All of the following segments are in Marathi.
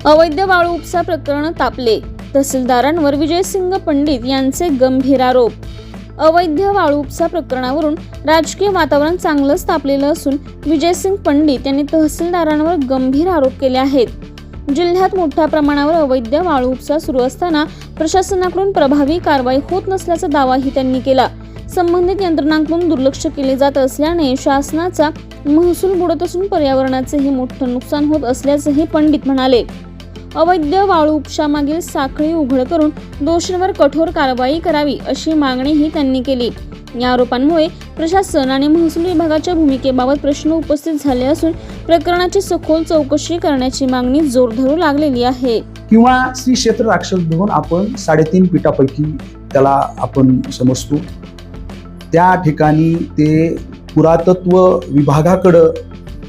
अवैध वाळू उपसा प्रकरण तापले, तहसीलदारांवर विजयसिंग पंडित यांचे गंभीर आरोप। अवैध वाळू उपसा प्रकरणावरून राजकीय वातावरण चांगलंच तापलेलं असून विजयसिंग पंडित यांनी तहसीलदारांवर गंभीर आरोप केले आहेत। जिल्ह्यात मोठ्या प्रमाणावर अवैध वाळू उपसा सुरू असताना प्रशासनाकडून प्रभावी कारवाई होत नसल्याचा दावाही त्यांनी केला। संबंधित यंत्रणांकडून दुर्लक्ष केले जात असल्याने शासनाचा महसूल बुडत असून पर्यावरणाचेही मोठं नुकसान होत असल्याचंही पंडित म्हणाले। अवैध वाळू उपशामागील साखळी उघड करून दोषींवर कठोर कारवाई करावी अशी मागणीही त्यांनी केली। या आरोपांमुळे प्रशासन आणि महसूल विभागाच्या भूमिकेबाबत प्रश्न उपस्थित झाले असून प्रकरणाची सखोल चौकशी करण्याची मागणी जोर धरू लागलेली आहे। किंवा श्री क्षेत्र राक्षस भवन आपण 3.5 पीठापैकी त्याला आपण समजतो। त्या ठिकाणी ते पुरातत्व विभागाकडे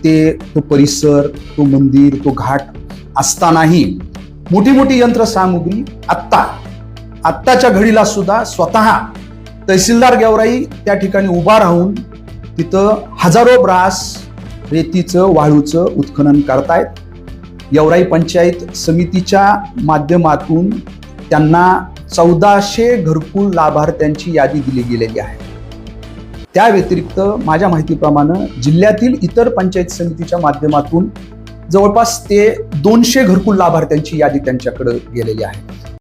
ते तो परिसर, तो मंदिर, तो घाट असतानाही मोठी मोठी यंत्रसामुग्री आत्ताच्या घडीला सुद्धा स्वतः तहसीलदार गेवराई त्या ठिकाणी उभा राहून तिथं हजारो ब्रास रेतीचं वाळूचं उत्खनन करतायत। गेवराई पंचायत समितीच्या माध्यमातून त्यांना 1400 घरकुल लाभार्थ्यांची यादी दिली गेलेली आहे। त्या व्यतिरिक्त माझ्या माहितीप्रमाणे जिल्ह्यातील इतर पंचायत समितीच्या माध्यमातून जवळपास ते 200 घरकुल लाभार्थ्यांची यादी त्यांच्याकडे गेलेली आहे।